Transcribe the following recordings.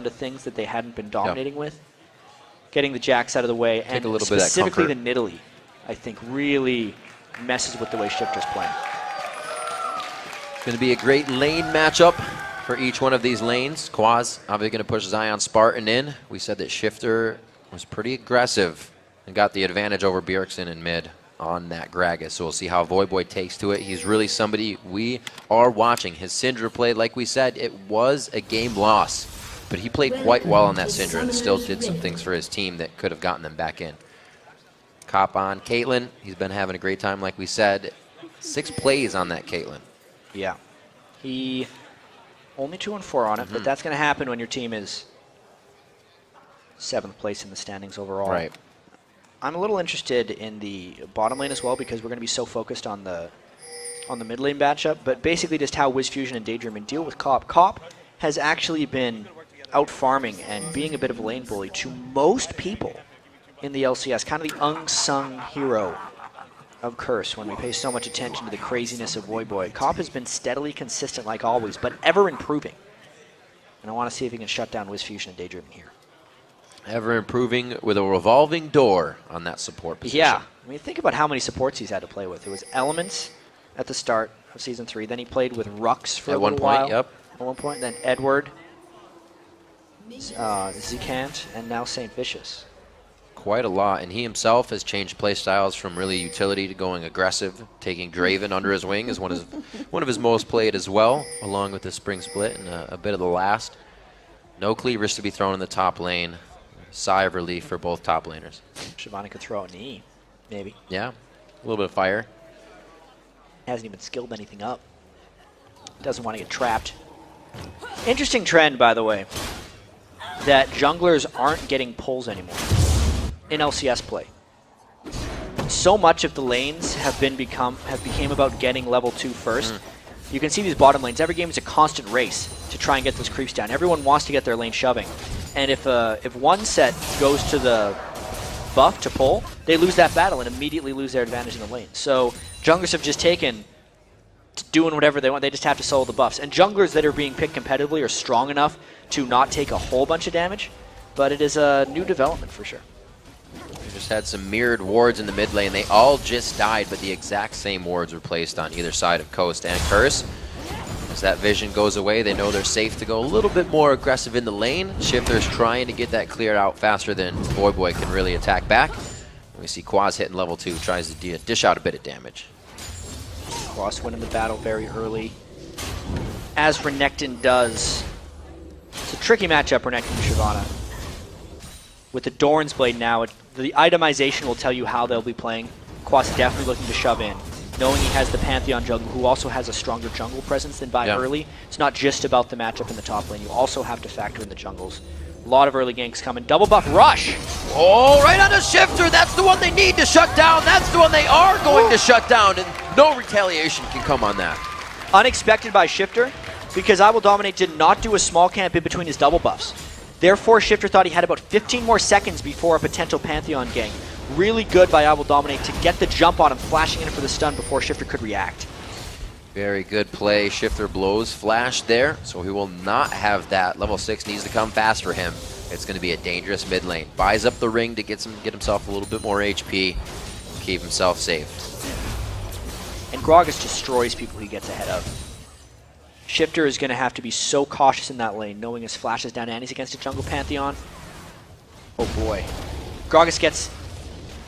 to things that they hadn't been dominating with. Getting the jacks out of the way, Take and a little bit of that specifically the comfort. Nidalee, I think, really messes with the way Shifter's playing. It's going to be a great lane matchup for each one of these lanes. Quaz obviously going to push Zion Spartan in. We said that Shifter was pretty aggressive and got the advantage over Bjergsen in mid on that Gragas. So we'll see how Voyboy takes to it. He's really somebody we are watching. His Syndra play, like we said, it was a game loss. But he played quite well on that Syndra and still did some things for his team that could have gotten them back in. Cop on Caitlyn. He's been having a great time, like we said. 6 plays on that Caitlyn. Yeah. He only 2-4 on it, but that's going to happen when your team is 7th place in the standings overall. Right. I'm a little interested in the bottom lane as well because we're going to be so focused on the mid lane matchup, but basically just how WizFusion and Daydream deal with Cop. Cop has actually been out farming and being a bit of a lane bully to most people in the LCS, kind of the unsung hero of Curse when we pay so much attention to the craziness of Voyboy. Cop has been steadily consistent like always, but ever improving. And I want to see if he can shut down WizFusion and Daydream here. Ever improving with a revolving door on that support position. Yeah. I mean, think about how many supports he's had to play with. It was Elements at the start of Season 3. Then he played with Rux for a little while. Yep. At one point. Then Edward, Zekant, and now St. Vicious. Quite a lot, and he himself has changed play styles from really utility to going aggressive. Taking Draven under his wing is one of his most played as well, along with the Spring Split and a bit of the last. No cleavers to be thrown in the top lane. Sigh of relief for both top laners. Shyvana could throw an E, maybe. Yeah, a little bit of fire. Hasn't even skilled anything up. Doesn't want to get trapped. Interesting trend, by the way, that junglers aren't getting pulls anymore in LCS play. So much of the lanes have became about getting level 2 first. You can see these bottom lanes. Every game is a constant race to try and get those creeps down. Everyone wants to get their lane shoving. And if one set goes to the buff to pull, they lose that battle and immediately lose their advantage in the lane. So junglers have just taken to doing whatever they want. They just have to solo the buffs. And junglers that are being picked competitively are strong enough to not take a whole bunch of damage. But it is a new development for sure. We just had some mirrored wards in the mid lane. They all just died, but the exact same wards were placed on either side of Coast and Curse. As that vision goes away, they know they're safe to go a little bit more aggressive in the lane. Shifter's trying to get that cleared out faster than Voyboy can really attack back. We see Quaz hitting level 2, tries to dish out a bit of damage. Quaz winning the battle very early, as Renekton does. It's a tricky matchup, Renekton and Shyvana. With the Doran's Blade now, the itemization will tell you how they'll be playing. Quaz definitely looking to shove in, knowing he has the Pantheon jungle, who also has a stronger jungle presence than Vi early. It's not just about the matchup in the top lane. You also have to factor in the jungles. A lot of early ganks coming. Double buff rush! Oh, right on the Shifter! That's the one they need to shut down! That's the one they are going to shut down, and no retaliation can come on that. Unexpected by Shifter, because I Will Dominate did not do a small camp in between his double buffs. Therefore, Shifter thought he had about 15 more seconds before a potential Pantheon gank. Really good by I Will Dominate to get the jump on him, flashing in for the stun before Shifter could react. Very good play. Shifter blows flash there, so he will not have that. Level 6 needs to come fast for him. It's going to be a dangerous mid lane. Buys up the ring to get himself a little bit more HP, keep himself safe. And Gragas destroys people he gets ahead of. Shifter is going to have to be so cautious in that lane, knowing his flashes down and he's against a jungle Pantheon. Oh boy. Gragas gets,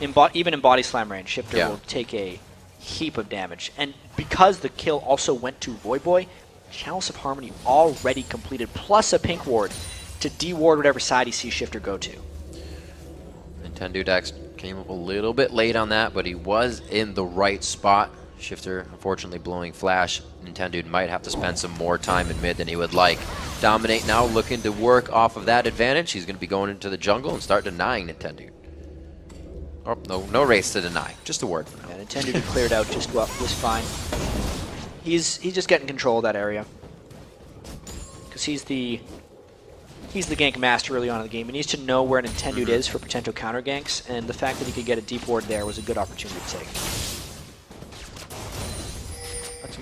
even in body slam range, Shifter will take a heap of damage. And because the kill also went to Voyboy, Chalice of Harmony already completed, plus a pink ward to de-ward whatever side he sees Shifter go to. Nintendo Dex came up a little bit late on that, but he was in the right spot. Shifter, unfortunately, blowing flash. Nintendo might have to spend some more time in mid than he would like. Dominate now looking to work off of that advantage. He's going to be going into the jungle and start denying Nintendo. Oh, no race to deny. Just a word for now. Yeah, Nintendo cleared out just fine. He's just getting control of that area. Because he's the gank master early on in the game. He needs to know where Nintendo is for potential counter ganks, and the fact that he could get a deep ward there was a good opportunity to take.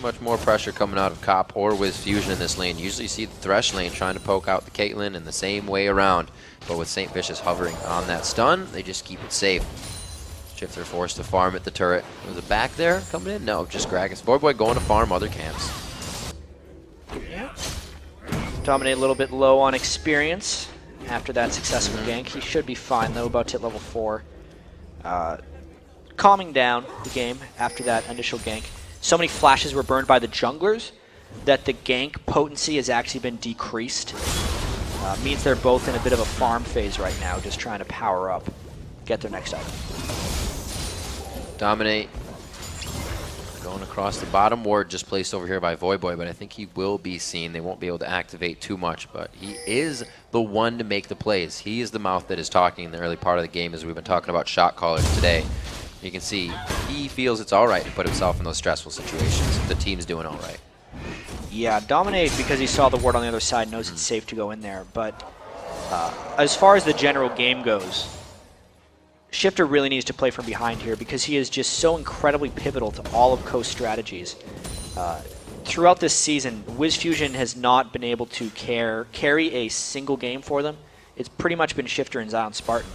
much more pressure coming out of Cop or with Fusion in this lane. Usually you see the Thresh lane trying to poke out the Caitlyn in the same way around. But with St. Vicious hovering on that stun, they just keep it safe. Shifter forced to farm at the turret. Was it back there coming in? No, just Gragas. Voidboy going to farm other camps. Yeah. Dominate a little bit low on experience after that successful gank. He should be fine though, about to hit level 4. Calming down the game after that initial gank. So many flashes were burned by the junglers that the gank potency has actually been decreased. Means they're both in a bit of a farm phase right now, just trying to power up, get their next item. Dominate going across the bottom ward, just placed over here by Voidboy, but I think he will be seen. They won't be able to activate too much, but he is the one to make the plays. He is the mouth that is talking in the early part of the game, as we've been talking about shot callers today. You can see he feels it's all right to put himself in those stressful situations. The team's doing all right. Yeah, Dominate, because he saw the ward on the other side, knows it's safe to go in there. But as far as the general game goes, Shifter really needs to play from behind here because he is just so incredibly pivotal to all of Coast strategies. Throughout this season, WizFusion has not been able to carry a single game for them. It's pretty much been Shifter and Zion Spartan.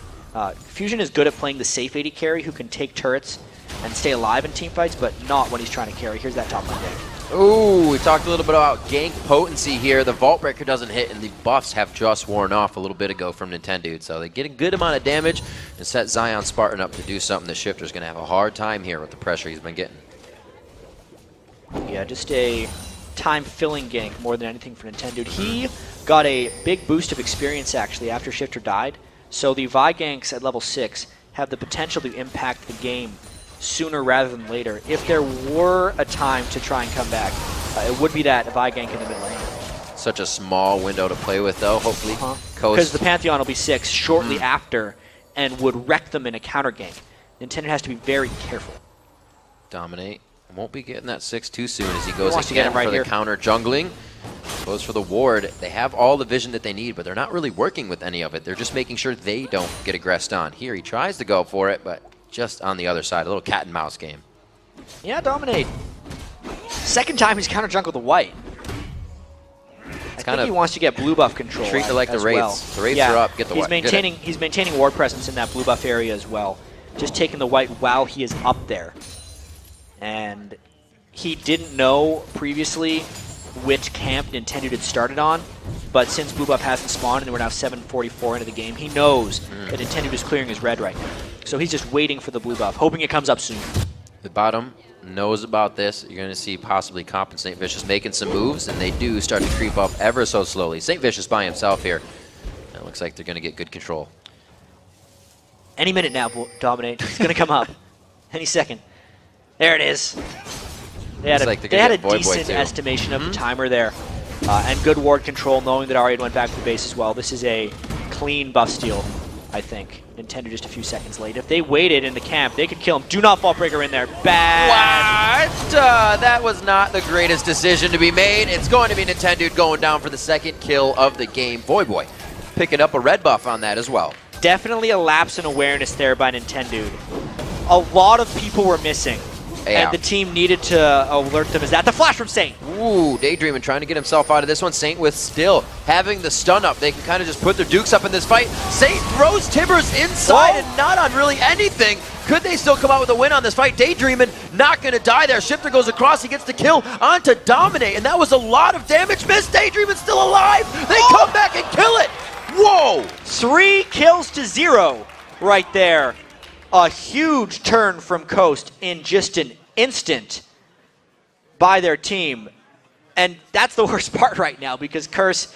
Fusion is good at playing the safe AD carry who can take turrets and stay alive in teamfights, but not when he's trying to carry. Here's that top lane gank. Ooh, we talked a little bit about gank potency here. The Vault Breaker doesn't hit, and the buffs have just worn off a little bit ago from Nintendo. So they get a good amount of damage and set Zion Spartan up to do something. The Shifter's going to have a hard time here with the pressure he's been getting. Yeah, just a time-filling gank more than anything for Nintendo. He got a big boost of experience, actually, after Shifter died. So the Vi ganks at level 6 have the potential to impact the game sooner rather than later. If there were a time to try and come back, it would be that Vi gank in the mid lane. Such a small window to play with, though, hopefully. Because the Pantheon will be 6 shortly after and would wreck them in a counter gank. Nintendo has to be very careful. Dominate. Won't be getting that 6 too soon as he goes wants to get again him right for here. the counter jungling. Goes for the ward. They have all the vision that they need, but they're not really working with any of it. They're just making sure they don't get aggressed on. Here he tries to go for it, but just on the other side. A little cat and mouse game. Yeah, Dominate. Second time he's counter jungled the white. I think he wants to get blue buff control. Treat it like the Wraiths. Well. The Wraiths are up. Get the white. He's maintaining ward presence in that blue buff area as well. Just taking the white while he is up there. And he didn't know previously which camp Nintendo had started on, but since blue buff hasn't spawned and we're now 7:44 into the game, he knows that Nintendo is clearing his red right now. So he's just waiting for the blue buff, hoping it comes up soon. The bottom knows about this. You're going to see possibly Comp and St. Vicious making some moves, and they do start to creep up ever so slowly. St. Vicious by himself here. It looks like they're going to get good control. Any minute now, Dominate. It's going to come up. Any second. There it is. They had a decent estimation of the timer there, and good ward control, knowing that Ariad went back to the base as well. This is a clean buff steal, I think. Nintendo just a few seconds late. If they waited in the camp, they could kill him. Do not Vault Breaker in there. Bad. What? That was not the greatest decision to be made. It's going to be Nintendo going down for the second kill of the game. Voidboy picking up a red buff on that as well. Definitely a lapse in awareness there by Nintendo. A lot of people were missing. Yeah. And the team needed to alert them. Is that the flash from Saint? Ooh, Daydreaming trying to get himself out of this one. Saint with still having the stun up. They can kind of just put their dukes up in this fight. Saint throws Tibbers inside and not on really anything. Could they still come out with a win on this fight? Daydreaming not going to die there. Shifter goes across. He gets the kill onto Dominate, and that was a lot of damage missed. Daydreaming still alive. They come back and kill it. Whoa! 3 kills to 0 right there. A huge turn from Coast in just an instant by their team. And that's the worst part right now because Curse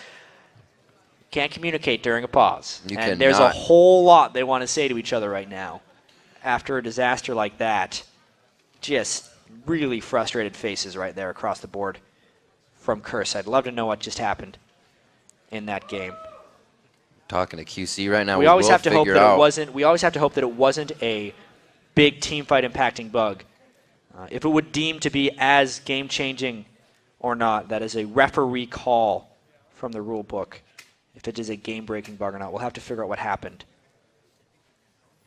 can't communicate during a pause. And there's a whole lot they want to say to each other right now. After a disaster like that, just really frustrated faces right there across the board from Curse. I'd love to know what just happened in that game. Talking to QC right now. We always have to hope that it wasn't. We always have to hope that it wasn't a big team fight impacting bug. If it would deem to be as game changing or not, that is a referee call from the rule book. If it is a game breaking bug or not, we'll have to figure out what happened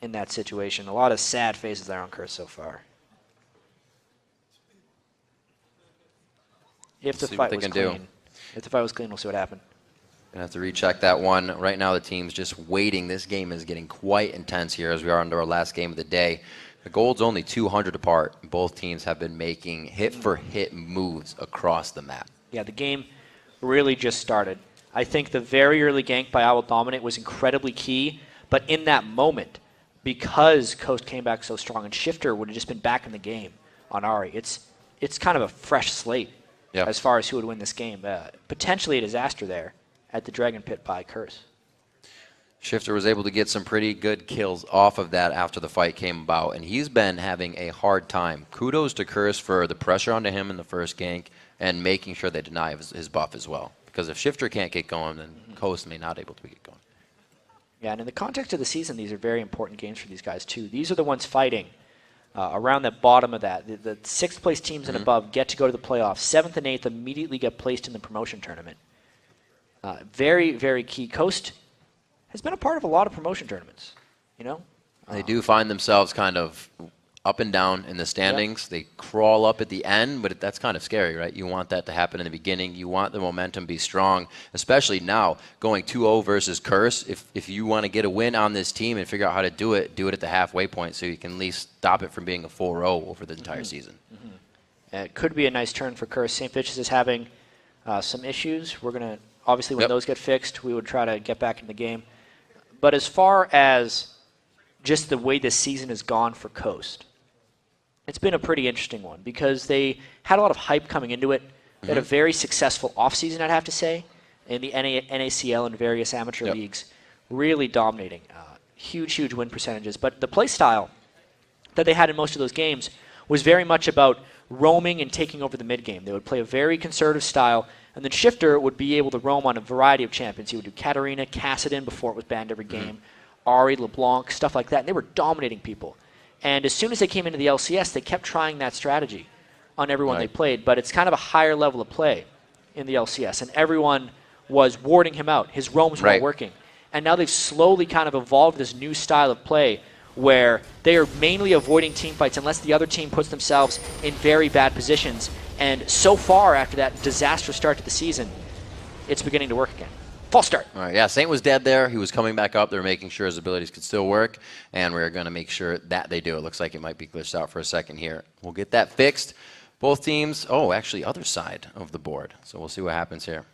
in that situation. A lot of sad faces there on Curse so far. If the See fight what they was can clean. do. If the fight was clean, we'll see what happened. Gonna have to recheck that one. Right now, the team's just waiting. This game is getting quite intense here as we are under our last game of the day. The gold's only 200 apart. Both teams have been making hit-for-hit moves across the map. Yeah, the game really just started. I think the very early gank by Owl Dominate was incredibly key, but in that moment, because Coast came back so strong and Shifter would have just been back in the game on Ari, it's kind of a fresh slate as far as who would win this game. Potentially a disaster there at the Dragon Pit by Curse. Shifter was able to get some pretty good kills off of that after the fight came about, and he's been having a hard time. Kudos to Curse for the pressure onto him in the first gank and making sure they deny his buff as well. Because if Shifter can't get going, then Coast may not able to get going. Yeah, and in the context of the season, these are very important games for these guys, too. These are the ones fighting around the bottom of that. The sixth-place teams and above get to go to the playoffs. 7th and 8th immediately get placed in the promotion tournament. Very, very key. Coast has been a part of a lot of promotion tournaments, you know? They do find themselves kind of up and down in the standings. Yep. They crawl up at the end, but that's kind of scary, right? You want that to happen in the beginning. You want the momentum to be strong, especially now going 2-0 versus Curse. If you want to get a win on this team and figure out how to do it at the halfway point so you can at least stop it from being a 4-0 over the entire season. It could be a nice turn for Curse. St. Fitch's is having some issues. We're going to, obviously, when those get fixed, we would try to get back in the game. But as far as just the way this season has gone for Coast, it's been a pretty interesting one because they had a lot of hype coming into it. They had a very successful offseason, I'd have to say, in the NACL and various amateur leagues, really dominating. Huge win percentages. But the play style that they had in most of those games was very much about roaming and taking over the mid-game. They would play a very conservative style, and then Shifter would be able to roam on a variety of champions. He would do Katarina, Kassadin before it was banned every game, Ari, LeBlanc, stuff like that, and they were dominating people. And as soon as they came into the LCS, they kept trying that strategy on everyone they played, but it's kind of a higher level of play in the LCS, and everyone was warding him out. His roams weren't working. And now they've slowly kind of evolved this new style of play where they are mainly avoiding team fights unless the other team puts themselves in very bad positions. And so far, after that disastrous start to the season, it's beginning to work again. False start. All right, yeah, Saint was dead there. He was coming back up. They were making sure his abilities could still work, and we're going to make sure that they do. It looks like it might be glitched out for a second here. We'll get that fixed. Both teams, actually, other side of the board. So we'll see what happens here.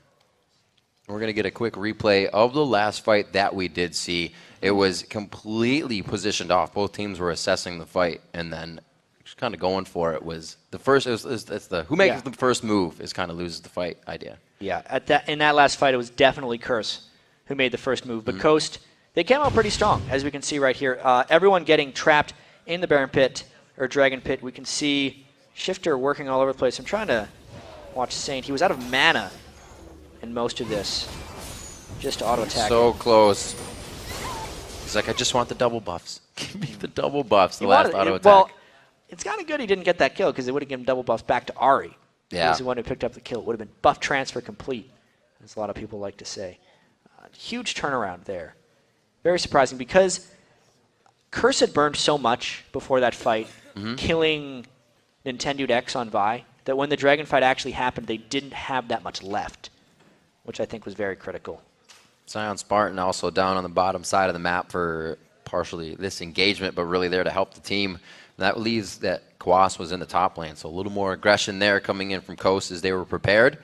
We're going to get a quick replay of the last fight that we did see. It was completely positioned off. Both teams were assessing the fight, and then just kind of going for it was the first. It's the who makes the first move is kind of loses the fight idea. Yeah, in that last fight, it was definitely Curse who made the first move. But Coast, they came out pretty strong, as we can see right here. Everyone getting trapped in the Baron Pit, or Dragon Pit. We can see Shifter working all over the place. I'm trying to watch Saint. He was out of mana in most of this. Just auto-attack. So close. He's like, I just want the double buffs. Give me the double buffs, the last auto-attack. Well, it's kind of good he didn't get that kill because it would have given double buffs back to Ari. Yeah. He was the one who picked up the kill. It would have been buff transfer complete, as a lot of people like to say. Huge turnaround there. Very surprising because Curse had burned so much before that fight, killing Nintendo X on Vi, that when the Dragon fight actually happened, they didn't have that much left, which I think was very critical. Scion Spartan also down on the bottom side of the map for partially this engagement, but really there to help the team. That leaves that Kwas was in the top lane, so a little more aggression there coming in from Coast as they were prepared.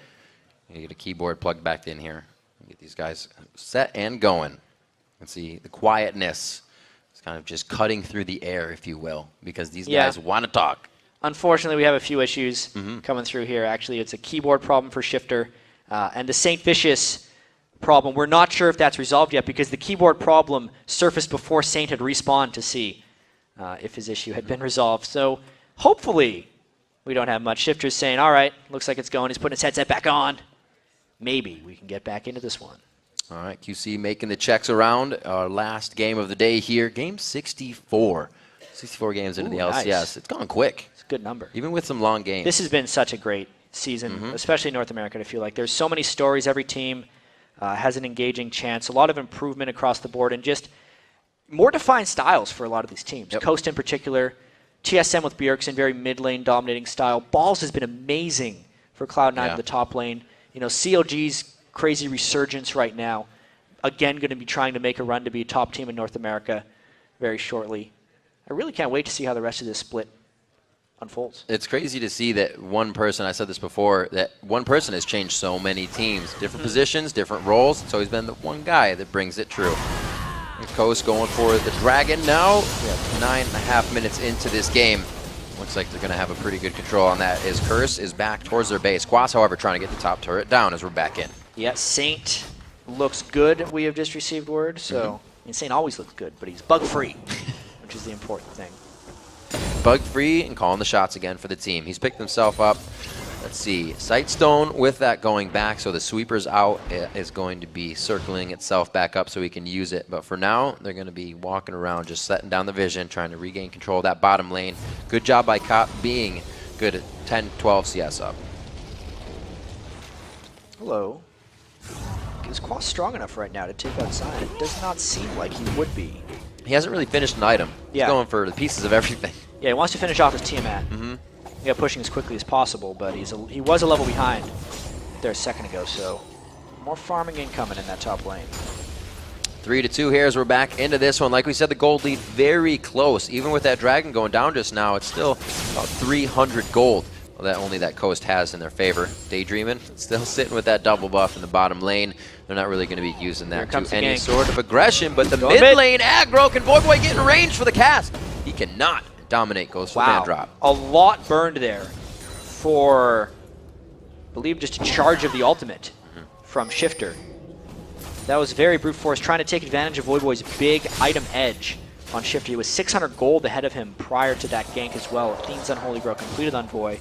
You get a keyboard plugged back in here. Get these guys set and going. And see the quietness. It's kind of just cutting through the air, if you will, because these guys want to talk. Unfortunately, we have a few issues coming through here. Actually, it's a keyboard problem for Shifter. And the St. Vicious problem, we're not sure if that's resolved yet because the keyboard problem surfaced before Saint had respawned to see if his issue had been resolved. So hopefully we don't have much. Shifter's saying, all right, looks like it's going. He's putting his headset back on. Maybe we can get back into this one. All right, QC making the checks around. Our last game of the day here, game 64. 64 games into the LCS. Nice. It's gone quick. It's a good number. Even with some long games. This has been such a great season, especially in North America, I feel like. There's so many stories. Every team has an engaging chance. A lot of improvement across the board and just more defined styles for a lot of these teams. Coast in particular. TSM with Bjergsen, very mid-lane dominating style. Balls has been amazing for Cloud9 Yeah. in the top lane. You know, CLG's crazy resurgence right now. Again, going to be trying to make a run to be a top team in North America very shortly. I really can't wait to see how the rest of this split unfolds. It's crazy to see that one person, I said this before, that one person has changed so many teams. Different positions, different roles. It's always been the one guy that brings it true. Coast going for the Dragon now. 9.5 minutes into this game. Looks like they're going to have a pretty good control on that as Curse is back towards their base. Quas, however, trying to get the top turret down as we're back in. Yeah, Saint looks good, we have just received word. So, I mean, Saint always looks good, but he's bug-free, which is the important thing. Bug-free and calling the shots again for the team. He's picked himself up. Let's see. Sightstone with that going back, so the sweeper's out. It is going to be circling itself back up so we can use it. But for now, they're going to be walking around, just setting down the vision, trying to regain control of that bottom lane. Good job by Cop being good at 10, 12 CS up. Hello. Is Quas strong enough right now to take out Zion? It does not seem like he would be. He hasn't really finished an item. He's going for the pieces of everything. Yeah, he wants to finish off his Tiamat. Yeah, pushing as quickly as possible, but he was a level behind there a second ago, so more farming incoming in that top lane. 3-2 here as we're back into this one. Like we said, the gold lead very close. Even with that Dragon going down just now, it's still about 300 gold. Well, that only that Coast has in their favor. Daydreaming, still sitting with that double buff in the bottom lane. They're not really going to be using that to any sort of aggression, but the mid lane aggro, can Voyboy get in range for the cast? He cannot dominate, goes for the man drop. A lot burned there for, I believe, just a charge of the ultimate from Shifter. That was very brute force, trying to take advantage of Voyboy's big item edge on Shifter. He was 600 gold ahead of him prior to that gank as well. Athene's Unholy Grow completed on Voy.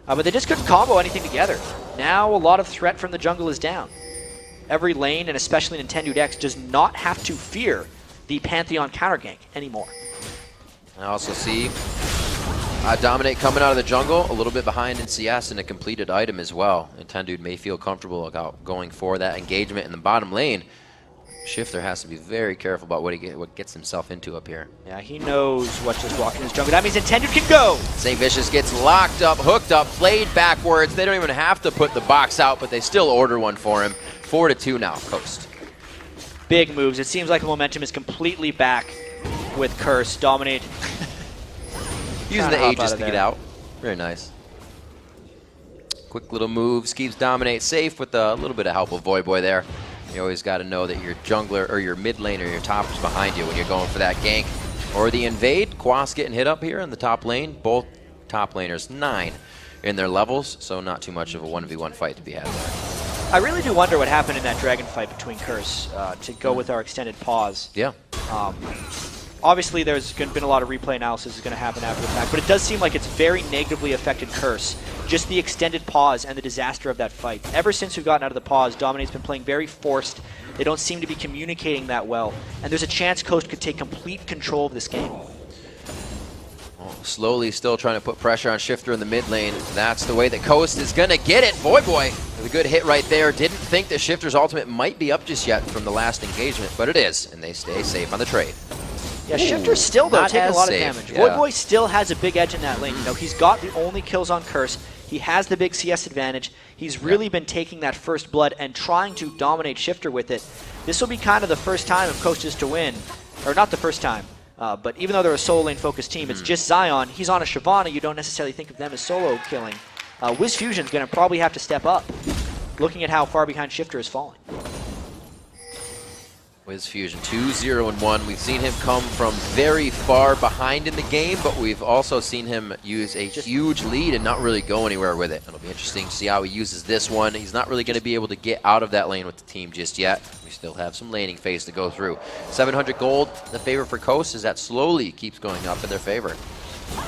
But they just couldn't combo anything together. Now a lot of threat from the jungle is down. Every lane, and especially Nintendo X, does not have to fear the Pantheon counter gank anymore. I also see Dominate coming out of the jungle, a little bit behind in CS and a completed item as well. Nintendo may feel comfortable about going for that engagement in the bottom lane. Shifter has to be very careful about what gets himself into up here. Yeah, he knows what just walking in his jungle. That means Intended can go. St. Vicious gets locked up, hooked up, played backwards. They don't even have to put the box out, but they still order one for him. 4-2 now, Coast. Big moves. It seems like the momentum is completely back with Curse. Dominate. Using the Aegis to get out. Very nice. Quick little moves. Keeps Dominate safe with a little bit of help of Voyboy there. You always got to know that your jungler or your mid lane or your top is behind you when you're going for that gank. Or the invade. Quas getting hit up here in the top lane. Both top laners 9 in their levels, so not too much of a 1v1 fight to be had there. I really do wonder what happened in that dragon fight between Curse to go with our extended pause. Yeah. Obviously, there's been a lot of replay analysis is going to happen after the fact, but it does seem like it's very negatively affected Curse. Just the extended pause and the disaster of that fight. Ever since we've gotten out of the pause, Dominate's been playing very forced. They don't seem to be communicating that well, and there's a chance Coast could take complete control of this game. Slowly still trying to put pressure on Shifter in the mid lane. That's the way that Coast is going to get it. Voyboy with a good hit right there. Didn't think that Shifter's ultimate might be up just yet from the last engagement, but it is, and they stay safe on the trade. Yeah, Shifter's still, though, taking a lot of damage. Yeah. Voyboy still has a big edge in that lane. You know, he's got the only kills on Curse. He has the big CS advantage. He's really been taking that first blood and trying to dominate Shifter with it. This will be kind of the first time if Coast is to win. Or not the first time. But even though they're a solo lane focused team, it's just Zion. He's on a Shyvana. You don't necessarily think of them as solo killing. Wiz Fusion's going to probably have to step up, looking at how far behind Shifter is falling. Wiz Fusion 2-0-1. We've seen him come from very far behind in the game, but we've also seen him use a huge lead and not really go anywhere with it. It'll be interesting to see how he uses this one. He's not really going to be able to get out of that lane with the team just yet. We still have some laning phase to go through. 700 gold, the favor for Coast, as that slowly keeps going up in their favor.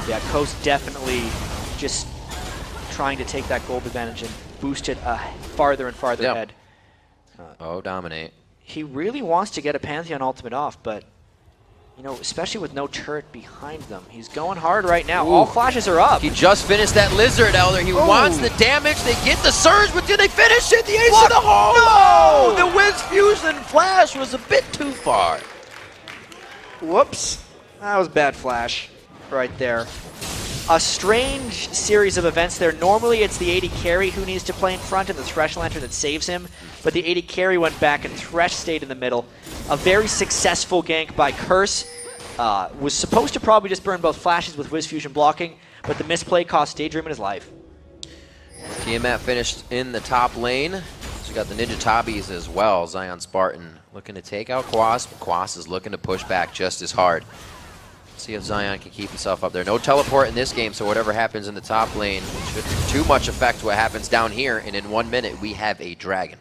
Yeah, Coast definitely just trying to take that gold advantage and boost it farther and farther ahead. Dominate. He really wants to get a Pantheon ultimate off, but, you know, especially with no turret behind them. He's going hard right now. All flashes are up. He just finished that Lizard Elder. He wants the damage. They get the surge, but do they finish it? The ace of the hole! No! The Wiz Fusion flash was a bit too far. Whoops. That was bad flash right there. a strange series of events there. Normally it's the AD carry who needs to play in front and the Thresh Lantern that saves him, but the AD carry went back and Thresh stayed in the middle. A very successful gank by Curse. Was supposed to probably just burn both flashes with Wiz Fusion blocking, but the misplay cost Daydream his life. Tiamat finished in the top lane. So we got the Ninja Tabis as well. Zion Spartan looking to take out Quas, but Quas is looking to push back just as hard. See if Zion can keep himself up there. No teleport in this game, so whatever happens in the top lane shouldn't too much affect what happens down here. And in 1 minute, we have a dragon.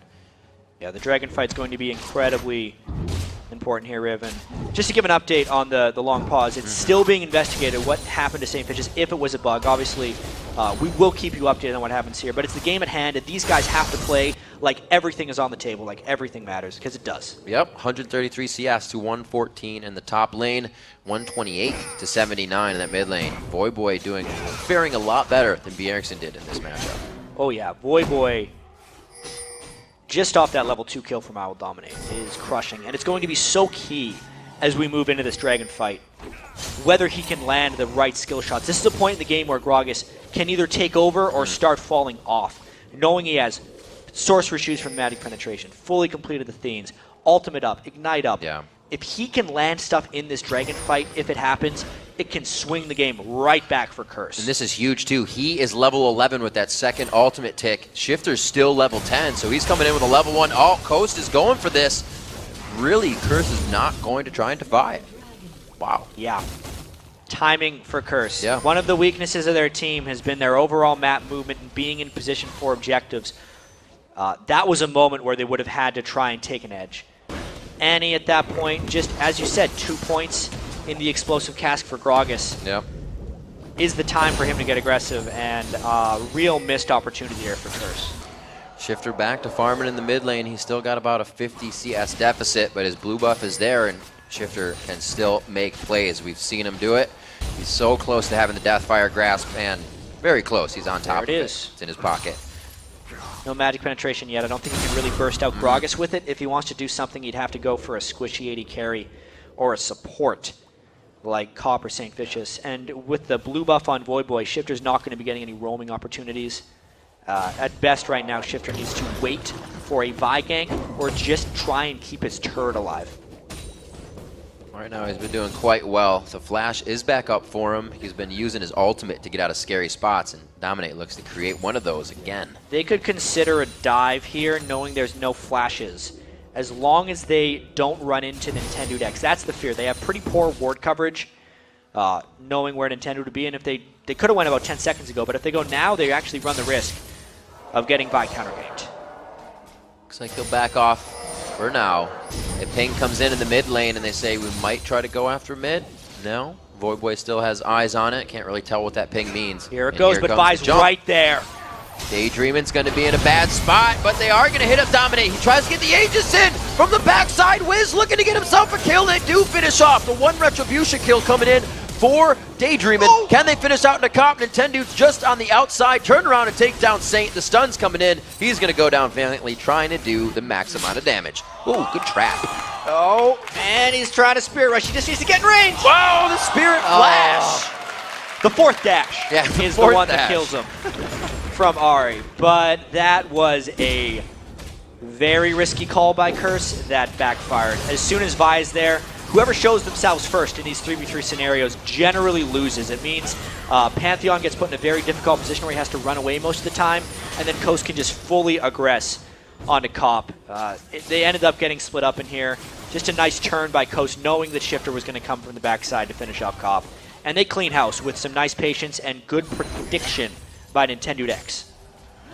Yeah, the dragon fight's going to be incredibly important here, Riv. And just to give an update on the long pause, it's still being investigated what happened to St. Fitch's, if it was a bug. Obviously, we will keep you updated on what happens here, but it's the game at hand, and these guys have to play like everything is on the table, like everything matters, because it does. Yep, 133 CS to 114 in the top lane, 128 to 79 in that mid lane. Boy faring a lot better than Bjergsen did in this matchup. Oh yeah, Boy, just off that level 2 kill from I Will Dominate, is crushing. And it's going to be so key as we move into this dragon fight, whether he can land the right skill shots. This is a point in the game where Gragas can either take over or start falling off, knowing he has Sorcerer Shoes from Magic Penetration, fully completed the Themes, Ultimate up, Ignite up. Yeah. If he can land stuff in this dragon fight, if it happens, it can swing the game right back for Curse. And this is huge too. He is level 11 with that second ultimate tick. Shifter's still level 10, so he's coming in with a level 1. Oh, Coast is going for this. Really, Curse is not going to try and defy it. Wow. Yeah. Timing for Curse. Yeah. One of the weaknesses of their team has been their overall map movement and being in position for objectives. That was a moment where they would have had to try and take an edge. Annie at that point, just as you said, 2 points in the explosive cask for Gragas. Yeah. Is the time for him to get aggressive, and real missed opportunity here for Curse. Shifter back to farming in the mid lane. He's still got about a 50 CS deficit, but his blue buff is there, and Shifter can still make plays. We've seen him do it. He's so close to having the Deathfire grasp, and very close. He's on top of it. It's in his pocket. No magic penetration yet. I don't think he can really burst out Gragas with it. If he wants to do something, he'd have to go for a squishy 80 carry or a support like Cop or St. Vicious. And with the blue buff on Void, Shifter's not going to be getting any roaming opportunities. At best right now, Shifter needs to wait for a Vi gank or just try and keep his turret alive. Right now he's been doing quite well. The flash is back up for him. He's been using his ultimate to get out of scary spots, and Dominate looks to create one of those again. They could consider a dive here, knowing there's no flashes, as long as they don't run into Nintendo decks. That's the fear. They have pretty poor ward coverage, knowing where Nintendo would be, and if they could have went about 10 seconds ago, but if they go now, they actually run the risk of getting Vi counterganked. Looks like he'll back off for now. If ping comes in the mid lane and they say we might try to go after mid, no. Void still has eyes on it. Can't really tell what that ping means. Here it goes, but Vi's right there. Daydreaming's going to be in a bad spot, but they are going to hit up Dominate. He tries to get the Aegis in from the backside. Wiz looking to get himself a kill. They do finish off. The one Retribution kill coming in for Daydreaming. Oh. Can they finish out in a comp? Nintendo's just on the outside. Turn around and take down Saint. The stun's coming in. He's going to go down valiantly, trying to do the max amount of damage. Ooh, good trap. Oh, and he's trying to Spirit Rush. He just needs to get in range. Wow, the Spirit Flash. The fourth dash is the one that kills him from Ahri. But that was a very risky call by Curse that backfired. As soon as Vi is there, whoever shows themselves first in these 3v3 scenarios generally loses. It means Pantheon gets put in a very difficult position where he has to run away most of the time, and then Coast can just fully aggress onto Cop. They ended up getting split up in here. Just a nice turn by Coast, knowing that Shifter was going to come from the backside to finish off Cop. And they clean house with some nice patience and good prediction by Nintendo decks.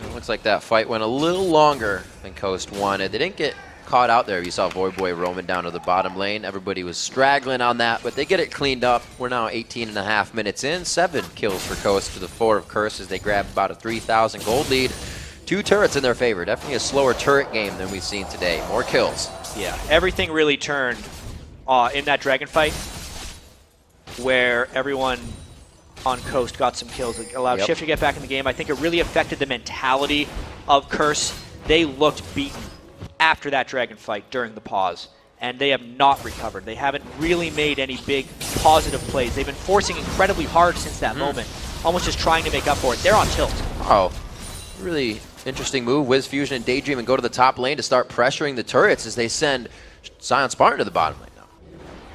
It looks like that fight went a little longer than Coast wanted. They didn't get caught out there. You saw Void roaming down to the bottom lane. Everybody was straggling on that, but they get it cleaned up. We're now 18.5 minutes in. 7 kills for Coast to the 4 of Curse as they grab about a 3,000 gold lead. 2 turrets in their favor. Definitely a slower turret game than we've seen today. More kills. Yeah, everything really turned in that dragon fight where everyone on Coast got some kills. It allowed Shift to get back in the game. I think it really affected the mentality of Curse. They looked beaten after that dragon fight during the pause, and they have not recovered. They haven't really made any big positive plays. They've been forcing incredibly hard since that moment almost just trying to make up for it. They're on tilt. Oh, really interesting move. Wiz Fusion and Daydream and go to the top lane to start pressuring the turrets as they send Zion Spartan to the bottom lane now.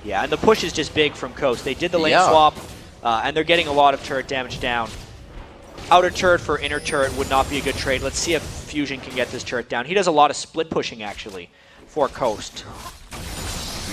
Yeah, and the push is just big from Coast. They did the lane swap, and they're getting a lot of turret damage down. Outer turret for inner turret would not be a good trade. Let's see if Fusion can get this turret down. He does a lot of split pushing, actually, for Coast.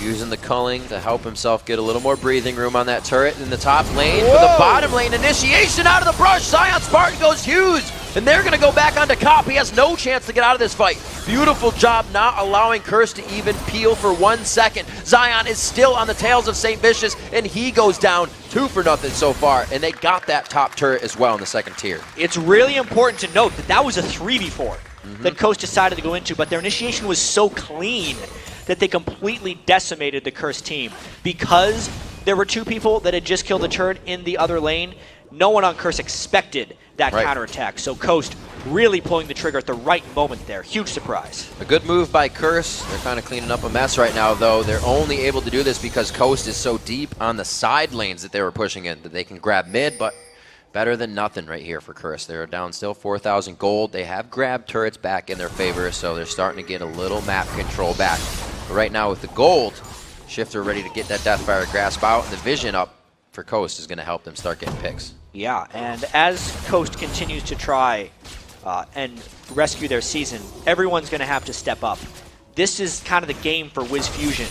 Using the culling to help himself get a little more breathing room on that turret in the top lane. For the bottom lane, initiation out of the brush. Zion Spartan goes huge, and they're going to go back onto Cop. He has no chance to get out of this fight. Beautiful job not allowing Curse to even peel for 1 second. Zion is still on the tails of St. Vicious, and he goes down 2-0 so far, and they got that top turret as well in the second tier. It's really important to note that that was a 3v4 that Coast decided to go into, but their initiation was so clean that they completely decimated the Curse team. Because there were 2 people that had just killed the turret in the other lane, no one on Curse expected that counterattack. So Coast really pulling the trigger at the right moment there. Huge surprise. A good move by Curse. They're kind of cleaning up a mess right now, though. They're only able to do this because Coast is so deep on the side lanes that they were pushing in that they can grab mid, but better than nothing right here for Curse. They're down still 4,000 gold. They have grabbed turrets back in their favor, so they're starting to get a little map control back. But right now with the gold, Shifter ready to get that Deathfire Grasp out, and the vision up for Coast is going to help them start getting picks. Yeah, and as Coast continues to try and rescue their season, everyone's going to have to step up. This is kind of the game for Wiz Fusion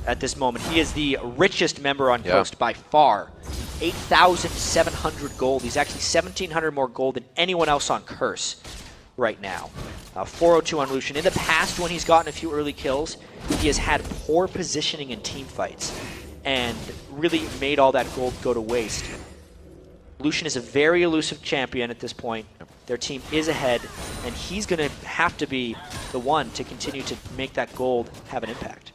at this moment. He is the richest member on Coast by far. 8,700 gold. He's actually 1,700 more gold than anyone else on Curse right now. 402 on Lucian. In the past, when he's gotten a few early kills, he has had poor positioning in team fights and really made all that gold go to waste. Lucian is a very elusive champion at this point. Their team is ahead, and he's going to have to be the one to continue to make that gold have an impact.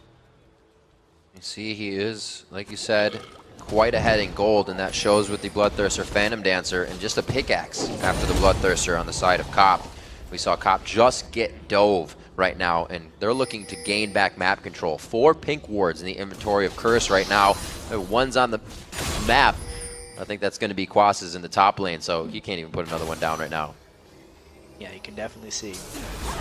You see, he is, like you said, quite ahead in gold, and that shows with the Bloodthirster Phantom Dancer and just a pickaxe after the Bloodthirster on the side of Cop. We saw Cop just get dove right now, and they're looking to gain back map control. 4 pink wards in the inventory of Curse right now. One's on the map. I think that's going to be Quas's in the top lane, so he can't even put another one down right now. Yeah, you can definitely see.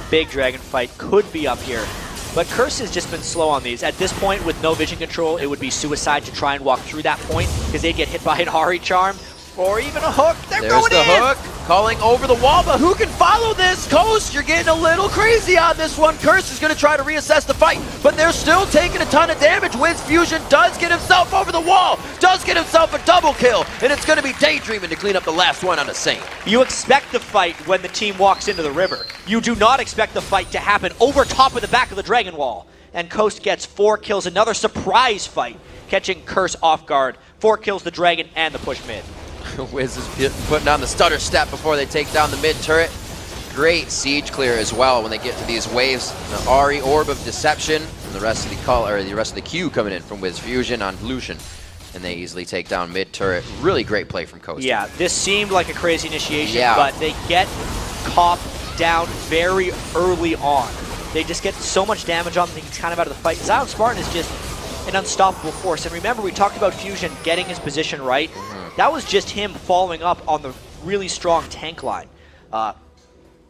Big dragon fight could be up here. But Curse has just been slow on these. At this point, with no vision control, it would be suicide to try and walk through that point because they'd get hit by an Ahri charm or even a hook. They're going in! There's the hook, calling over the wall, but who can follow this? Coast, you're getting a little crazy on this one. Curse is going to try to reassess the fight, but they're still taking a ton of damage. Wiz Fusion does get himself over the wall, does get himself a double kill, and it's going to be Daydreaming to clean up the last one on the Saint. You expect the fight when the team walks into the river. You do not expect the fight to happen over top of the back of the Dragon Wall. And Coast gets 4 kills, another surprise fight, catching Curse off guard. 4 kills the Dragon and the push mid. Wiz is putting on the stutter step before they take down the mid turret. Great siege clear as well when they get to these waves. The Ahri Orb of Deception and the rest of the queue coming in from Wiz Fusion on Lucian. And they easily take down mid turret. Really great play from Coast. Yeah, this seemed like a crazy initiation, but they get Cop down very early on. They just get so much damage on him, he's kind of out of the fight. Zion Spartan is just an unstoppable force. And remember, we talked about Fusion getting his position right. That was just him following up on the really strong tank line.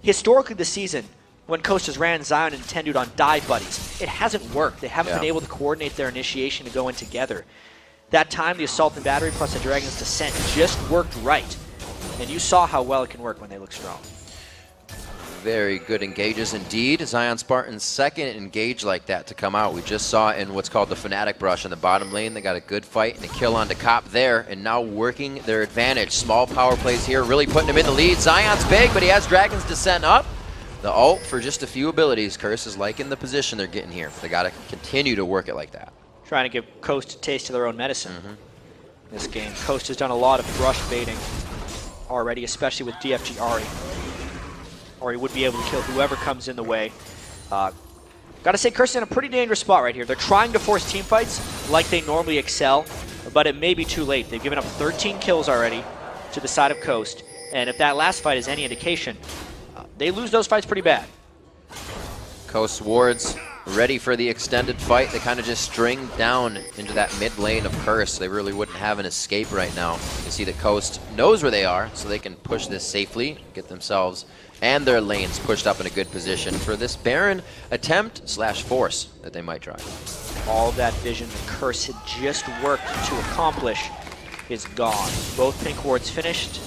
Historically this season, when Coast has ran Zion and Tendude on dive buddies, it hasn't worked. They haven't been able to coordinate their initiation to go in together. That time, the Assault and Battery plus the Dragon's Descent just worked right. And you saw how well it can work when they look strong. Very good engages indeed. Zion Spartan's second engage like that to come out. We just saw in what's called the Fnatic Brush in the bottom lane. They got a good fight and a kill onto Cop there, and now working their advantage. Small power plays here, really putting him in the lead. Zion's big, but he has Dragon's Descent up. The ult for just a few abilities. Curse is liking the position they're getting here. They got to continue to work it like that. Trying to give Coast a taste of their own medicine this game. Coast has done a lot of brush baiting already, especially with DFG Ahri. Or he would be able to kill whoever comes in the way. Gotta say, Curse is in a pretty dangerous spot right here. They're trying to force team fights like they normally excel, but it may be too late. They've given up 13 kills already to the side of Coast, and if that last fight is any indication, they lose those fights pretty bad. Coast wards ready for the extended fight. They kind of just string down into that mid lane of Curse. They really wouldn't have an escape right now. You see that Coast knows where they are, so they can push this safely, get themselves and their lanes pushed up in a good position for this Baron attempt / force that they might try. All that vision the Curse had just worked to accomplish is gone. Both pink wards finished.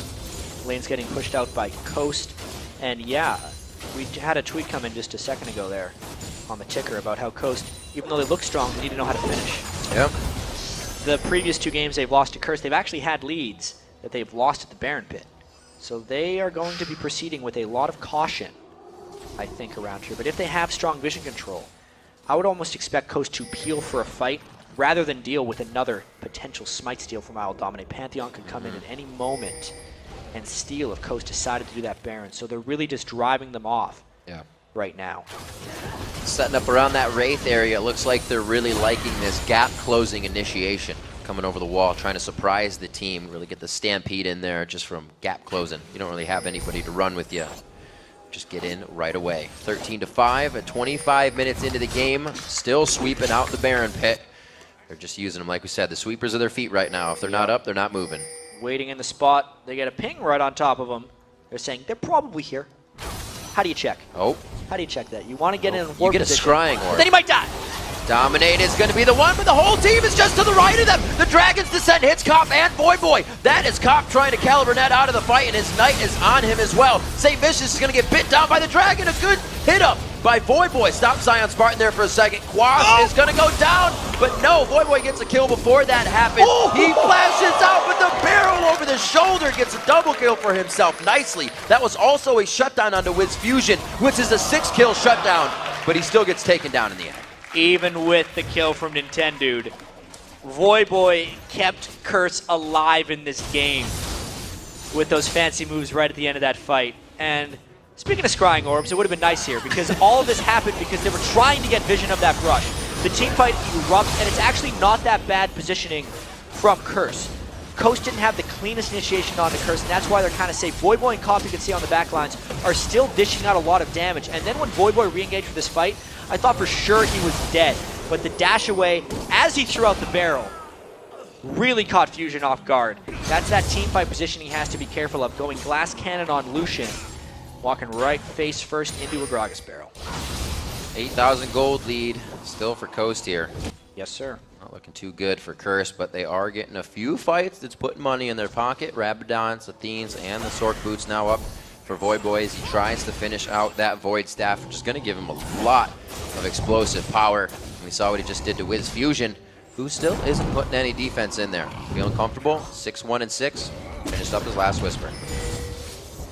Lane's getting pushed out by Coast. And yeah, we had a tweet come in just a second ago there on the ticker about how Coast, even though they look strong, they need to know how to finish. Yep. The previous 2 games they've lost to Curse, they've actually had leads that they've lost at the Baron pit. So they are going to be proceeding with a lot of caution, I think, around here. But if they have strong vision control, I would almost expect Coast to peel for a fight rather than deal with another potential smite steal from Isle Dominate. Pantheon could come in at any moment and steal if Coast decided to do that Baron. So they're really just driving them off right now. Setting up around that Wraith area, it looks like they're really liking this gap closing initiation. Coming over the wall, trying to surprise the team, really get the stampede in there just from gap closing. You don't really have anybody to run with you. Just get in right away. 13-5 at 25 minutes into the game, still sweeping out the Baron pit. They're just using them, like we said, the sweepers of their feet right now. If they're not up, they're not moving. Waiting in the spot, they get a ping right on top of them. They're saying they're probably here. How do you check? Oh. How do you check that? You want to get in a You ward get a position, scrying orb. then you might die. Dominate is going to be the one, but the whole team is just to the right of them. The Dragon's Descent hits Cop and Voyboy. That is Cop trying to caliber net out of the fight, and his Knight is on him as well. St. Vicious is going to get bit down by the Dragon. A good hit up by Voyboy. Stop Zion Spartan there for a second. Quas is going to go down, but no, Voyboy gets a kill before that happens. He flashes out with the barrel over the shoulder, gets a double kill for himself nicely. That was also a shutdown onto Wiz Fusion, which is a 6-kill shutdown, but he still gets taken down in the end. Even with the kill from Nintendude, Voyboy kept Curse alive in this game with those fancy moves right at the end of that fight. And speaking of scrying orbs, it would have been nice here because all of this happened because they were trying to get vision of that brush. The team fight erupts, and it's actually not that bad positioning from Curse. Coast didn't have the cleanest initiation onto Curse, and that's why they're kind of safe. Voyboy and Cop, you can see on the back lines, are still dishing out a lot of damage. And then when Voyboy re-engaged for this fight, I thought for sure he was dead. But the dash away, as he threw out the barrel, really caught Fusion off guard. That's that team fight position he has to be careful of. Going glass cannon on Lucian, walking right face first into a Gragas barrel. 8,000 gold lead still for Coast here. Yes, sir. Not looking too good for Curse, but they are getting a few fights that's putting money in their pocket. Rabadons, Athenes, and the Sork Boots now up for Voyboy as he tries to finish out that Void Staff, which is going to give him a lot of explosive power. And we saw what he just did to Wiz Fusion, who still isn't putting any defense in there. Feeling comfortable, 6-1-6, finished up his last Whisper.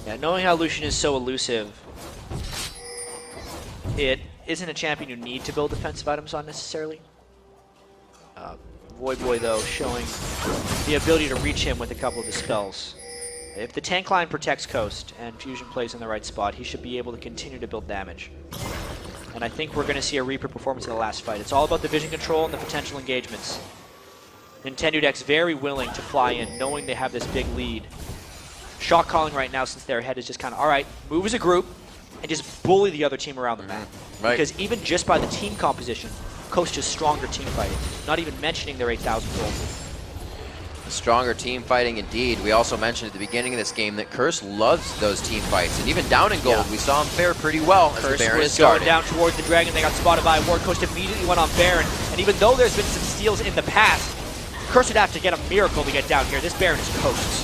Yeah, knowing how Lucian is so elusive, it isn't a champion you need to build defensive items on necessarily. Voyboy, though, showing the ability to reach him with a couple of the spells. If the tank line protects Coast and Fusion plays in the right spot, he should be able to continue to build damage. And I think we're going to see a Reaper performance in the last fight. It's all about the vision control and the potential engagements. Nintendo Deck's very willing to fly in, knowing they have this big lead. Shot calling right now, since they're ahead, is just kind of, all right, move as a group and just bully the other team around the map. Right. Because even just by the team composition, Coast is stronger team fighting, not even mentioning their 8,000 gold. Stronger team fighting indeed. We also mentioned at the beginning of this game that Curse loves those team fights, and even down in gold, we saw him fare pretty well as the Baron was started. going down towards the Dragon. They got spotted by a ward. Coast immediately went on Baron, and even though there's been some steals in the past, Curse would have to get a miracle to get down here. This Baron is Coast's.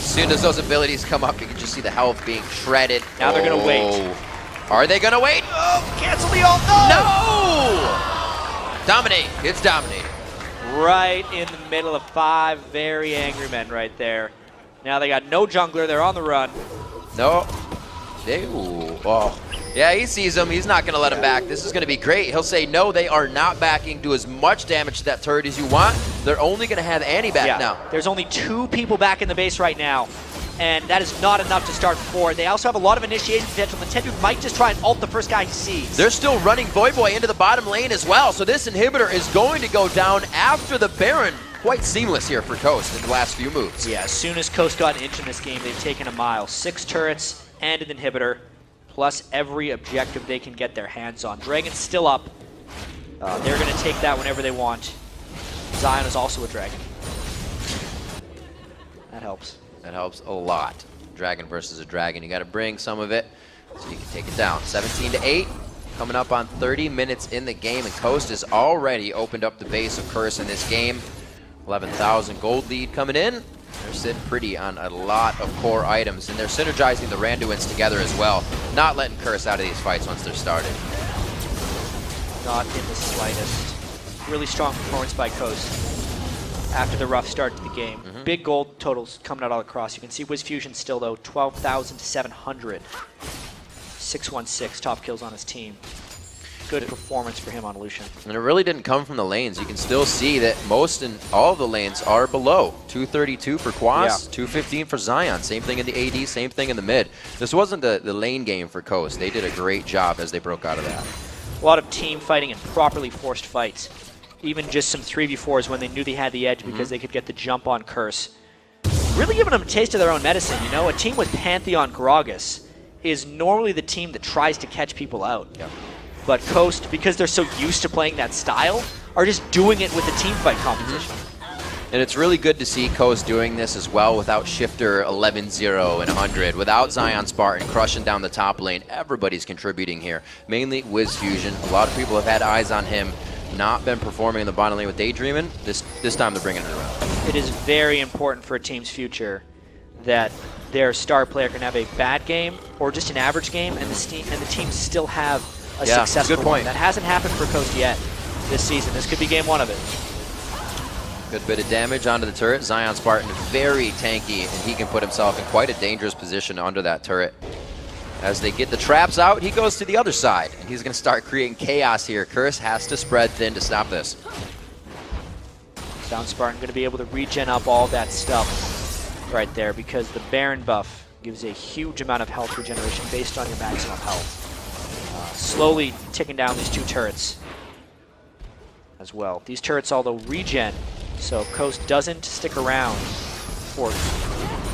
As soon as those abilities come up, you can just see the health being shredded. Now they're going to wait. Are they going to wait? Oh, cancel the ult. No! Dominate. It's dominated. Right in the middle of 5 very angry men right there. Now they got no jungler. They're on the run. No. Oh. Yeah, he sees him. He's not going to let him back. This is going to be great. He'll say, no, they are not backing. Do as much damage to that turret as you want. They're only going to have Annie back now. There's only 2 people back in the base right now, and that is not enough to start 4. They also have a lot of initiation potential. Nintendo might just try and ult the first guy he sees. They're still running Voyboy into the bottom lane as well, so this inhibitor is going to go down after the Baron. Quite seamless here for Coast in the last few moves. Yeah, as soon as Coast got an inch in this game, they've taken a mile. 6 turrets and an inhibitor. plus every objective they can get their hands on. Dragon's still up. They're going to take that whenever they want. Zion is also a dragon. That helps. That helps a lot. Dragon versus a dragon. You got to bring some of it so you can take it down. 17-8. Coming up on 30 minutes in the game, and Coast has already opened up the base of Curse in this game. 11,000 gold lead coming in. They're sitting pretty on a lot of core items, and they're synergizing the Randuins together as well. Not letting Curse out of these fights once they're started. Not in the slightest. Really strong performance by Coast after the rough start to the game. Big gold totals coming out all across. You can see Wiz Fusion still, though, 12,700. 616 top kills on his team. Good performance for him on Lucian. And it really didn't come from the lanes. You can still see that most and all of the lanes are below. 232 for Quas, 215 for Zion. Same thing in the AD, same thing in the mid. This wasn't the lane game for Coast. They did a great job as they broke out of that. A lot of team fighting and properly forced fights. Even just some 3v4s when they knew they had the edge because they could get the jump on Curse. Really giving them a taste of their own medicine, you know? A team with Pantheon Gragas is normally the team that tries to catch people out. But Coast, because they're so used to playing that style, are just doing it with the team fight competition. And it's really good to see Coast doing this as well without Shifter 11-0 and 100, without Zion Spartan crushing down the top lane. Everybody's contributing here, mainly Wiz Fusion. A lot of people have had eyes on him, not been performing in the bottom lane with Daydreamin'. This time they're bringing it around. It is very important for a team's future that their star player can have a bad game or just an average game, and the team still have a successful good point. one. That hasn't happened for Coast yet this season. This could be game one of it. Good bit of damage onto the turret. Zion Spartan very tanky, and he can put himself in quite a dangerous position under that turret. As they get the traps out, he goes to the other side, and he's going to start creating chaos here. Curse has to spread thin to stop this. Zion Spartan going to be able to regen up all that stuff right there, because the Baron buff gives a huge amount of health regeneration based on your maximum health. Slowly ticking down these two turrets as well. These turrets, although regen, so if Coast doesn't stick around for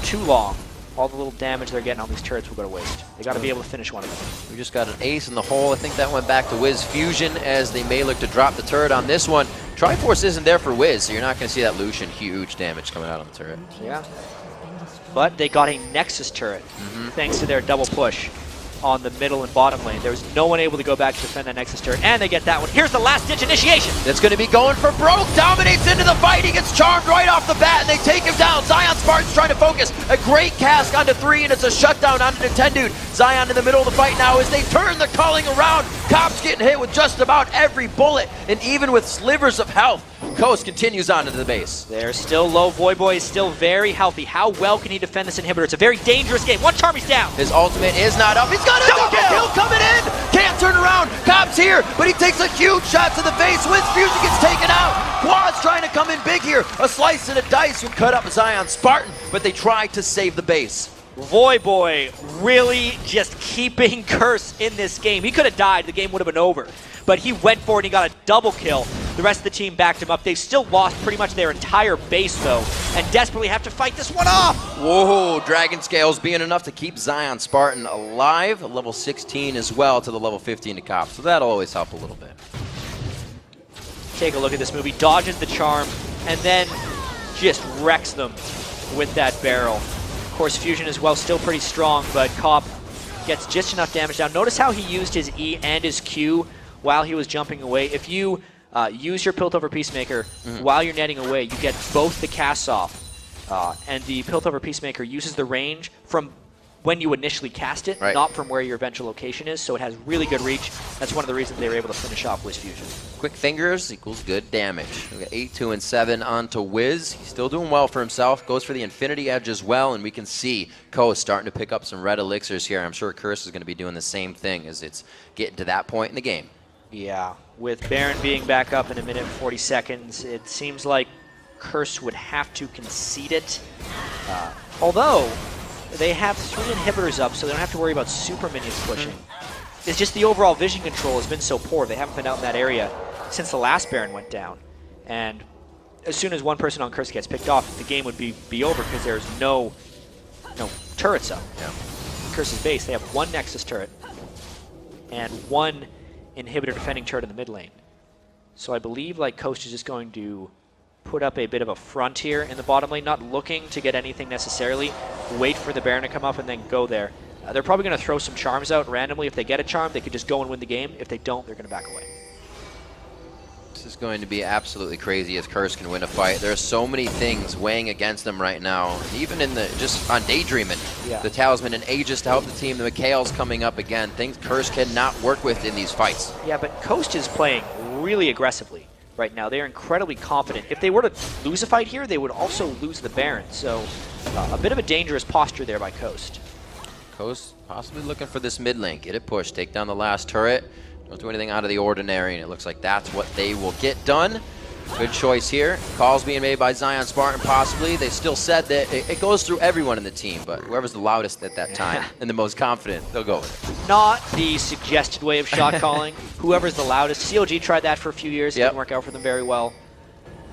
too long, all the little damage they're getting on these turrets will go to waste. They got to be able to finish one of them. We just got an ace in the hole. I think that went back to Wiz Fusion as they may look to drop the turret on this one. Triforce isn't there for Wiz, so you're not going to see that Lucian huge damage coming out on the turret. Yeah. But they got a Nexus turret thanks to their double push on the middle and bottom lane. There was no one able to go back to defend that Nexus turret, and they get that one. Here's the last-ditch initiation. It's going to be going for broke. Dominates into the fight. He gets charmed right off the bat, and they take him down. Zion Spartan's trying to focus. A great cast onto 3, and it's a shutdown onto the 10 dude. Zion in the middle of the fight now as they turn the calling around. Cops getting hit with just about every bullet, and even with slivers of health, Coast continues on to the base. They're still low. Voyboy is still very healthy. How well can he defend this inhibitor? It's a very dangerous game. One charm, he's down. His ultimate is not up. He's got a double kill coming in. Can't turn around. Cobb's here, but he takes a huge shot to the face. Wiz Fusion gets taken out. Quad's trying to come in big here. A slice and a dice would cut up Zion Spartan, but they try to save the base. Voyboy really just keeping Curse in this game. He could have died. The game would have been over. But he went for it and he got a double kill. The rest of the team backed him up. They've still lost pretty much their entire base, though, and desperately have to fight this one off. Whoa, Dragon Scales being enough to keep Zion Spartan alive. Level 16 as well to the level 15 to Cop, so that'll always help a little bit. Take a look at this move. He dodges the charm and then just wrecks them with that barrel. Of course, Fusion as well, still pretty strong, but Cop gets just enough damage down. Notice how he used his E and his Q while he was jumping away. If you use your Piltover Peacemaker while you're netting away, you get both the casts off. And the Piltover Peacemaker uses the range from when you initially cast it, not from where your eventual location is, so it has really good reach. That's one of the reasons they were able to finish off Wiz Fusion. Quick fingers equals good damage. We got 8, 2, and 7 onto Wiz. He's still doing well for himself. Goes for the Infinity Edge as well, and we can see Coast starting to pick up some red elixirs here. I'm sure Curse is going to be doing the same thing as it's getting to that point in the game. Yeah, with Baron being back up in 1 minute and 40 seconds, it seems like Curse would have to concede it. Although, they have 3 inhibitors up, so they don't have to worry about super minions pushing. It's just the overall vision control has been so poor. They haven't been out in that area since the last Baron went down. And as soon as one person on Curse gets picked off, the game would be over because there's no turrets up. Yeah. Curse's base, they have 1 Nexus turret, and 1 inhibitor defending turret in the mid lane. So I believe like Coast is just going to put up a bit of a front here in the bottom lane, not looking to get anything necessarily. Wait for the Baron to come up and then go there. They're probably going to throw some charms out randomly. If they get a charm, they could just go and win the game. If they don't, they're going to back away. This is going to be absolutely crazy as Curse can win a fight. There are so many things weighing against them right now. Even in the just on Daydreaming, the Talisman and Aegis to help the team. The Mikhail's coming up again. Things Curse cannot work with in these fights. Yeah, but Coast is playing really aggressively right now. They're incredibly confident. If they were to lose a fight here, they would also lose the Baron. So a bit of a dangerous posture there by Coast. Coast possibly looking for this mid lane. Get it pushed. Take down the last turret. Don't do anything out of the ordinary, and it looks like that's what they will get done. Good choice here. Calls being made by Zion Spartan, possibly. They still said that it goes through everyone in the team, but whoever's the loudest at that time and the most confident, they'll go with it. Not the suggested way of shot calling. Whoever's the loudest. COG tried that for a few years. It didn't work out for them very well.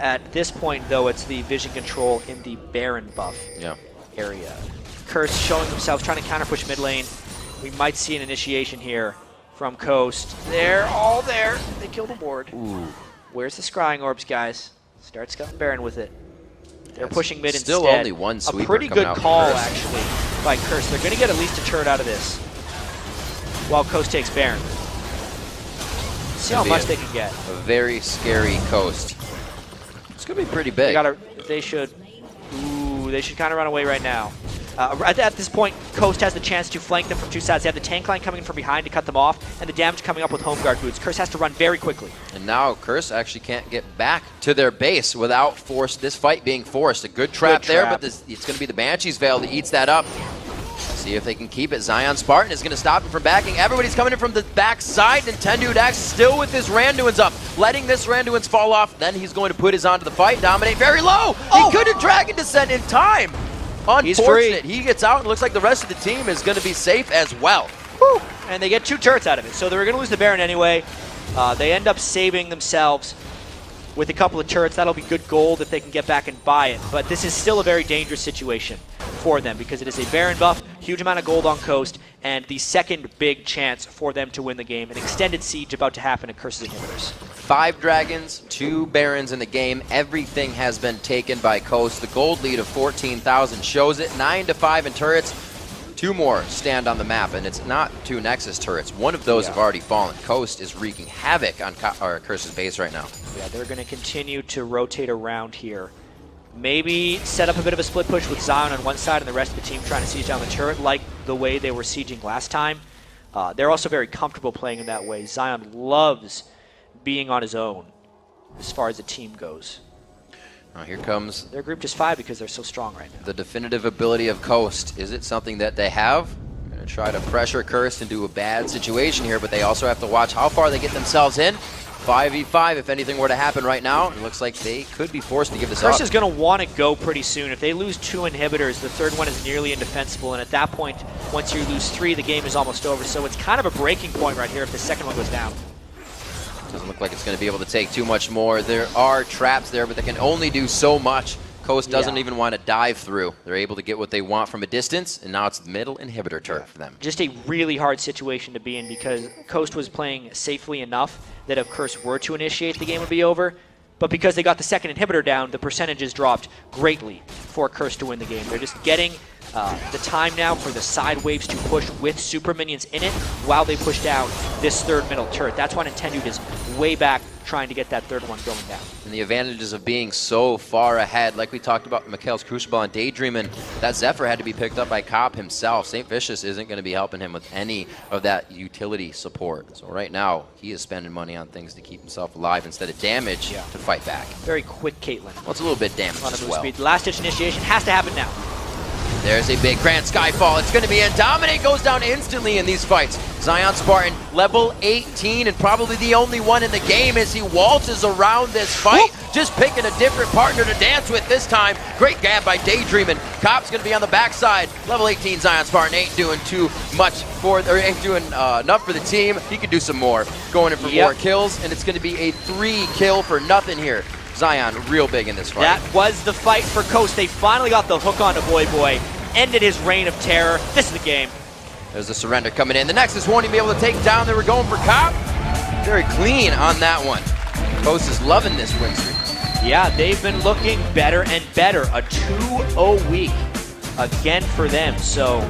At this point, though, it's the vision control in the Baron buff area. Curse showing themselves, trying to counter push mid lane. We might see an initiation here from Coast. They're all there. They killed the ward. Ooh. Where's the scrying orbs, guys? Start scouting Baron with it. They're pushing mid still instead. Only one sweeper. A pretty good call, actually, by Curse. They're going to get at least a turret out of this while Coast takes Baron. See how much they can get. A very scary Coast. It's going to be pretty big. They should kind of run away right now. At this point, Coast has the chance to flank them from two sides. They have the tank line coming in from behind to cut them off, and the damage coming up with home guard boots. Curse has to run very quickly. And now Curse actually can't get back to their base without this fight being forced. A good trap there, but it's going to be the Banshee's Veil that eats that up. See if they can keep it. Zion Spartan is going to stop him from backing. Everybody's coming in from the backside. Nintendo Dax still with his Randuin's up, letting this Randuin's fall off. Then he's going to put his onto the fight. Dominate very low. He couldn't Dragon Descent in time. Unfortunate. He gets out and looks like the rest of the team is going to be safe as well. Woo. And they get 2 turrets out of it. So they were going to lose the Baron anyway. They end up saving themselves with a couple of turrets. That'll be good gold if they can get back and buy it. But this is still a very dangerous situation for them because it is a Baron buff, huge amount of gold on Coast, and the second big chance for them to win the game. An extended siege about to happen at Curse's inhibitors. 5 dragons, 2 barons in the game. Everything has been taken by Coast. The gold lead of 14,000 shows it. 9-5 in turrets. 2 more stand on the map, and it's not 2 Nexus turrets. One of those have already fallen. Coast is wreaking havoc on Curse's base right now. Yeah, they're going to continue to rotate around here. Maybe set up a bit of a split push with Zion on one side and the rest of the team trying to siege down the turret like the way they were sieging last time. They're also very comfortable playing in that way. Zion loves being on his own as far as the team goes. Now here comes... They're grouped as 5 because they're so strong right now. The definitive ability of Coast. Is it something that they have? They're going to try to pressure Curse into a bad situation here, but they also have to watch how far they get themselves in. 5v5 if anything were to happen right now. It looks like they could be forced to give this up. Curse is going to want to go pretty soon. If they lose 2 inhibitors, the third one is nearly indefensible, and at that point, once you lose 3, the game is almost over. So it's kind of a breaking point right here if the second one goes down. Doesn't look like it's going to be able to take too much more. There are traps there, but they can only do so much. Coast doesn't even want to dive through. They're able to get what they want from a distance, and now it's the middle inhibitor turret for them. Just a really hard situation to be in because Coast was playing safely enough that if Curse were to initiate, the game would be over. But because they got the second inhibitor down, the percentages dropped greatly for Curse to win the game. They're just getting the time now for the side waves to push with super minions in it while they push down this third middle turret. That's why Nintendo is way back trying to get that third one going down. And the advantages of being so far ahead, like we talked about Mikhail's Crucible and Daydreaming, that Zephyr had to be picked up by Cop himself. St. Vicious isn't going to be helping him with any of that utility support. So right now, he is spending money on things to keep himself alive instead of damage to fight back. Very quick Caitlyn. Well, it's a little bit damage as well. Speed. Last-ditch initiation has to happen now. There's a big Grand Skyfall. It's going to be in. Dominate goes down instantly in these fights. Zion Spartan, level 18, and probably the only one in the game as he waltzes around this fight. Just picking a different partner to dance with this time. Great gab by Daydreaming. Cop's going to be on the backside. Level 18 Zion Spartan ain't doing too much for, or ain't doing enough for the team. He could do some more. Going in for more kills, and it's going to be a 3 kill for nothing here. Zion real big in this fight. That was the fight for Coast. They finally got the hook on to Boy Boy, ended his reign of terror. This is the game. There's the surrender coming in. The Nexus won't even be able to take down. They were going for Cop. Very clean on that one. Post is loving this win streak. Yeah, they've been looking better and better. A 2-0 week again for them. So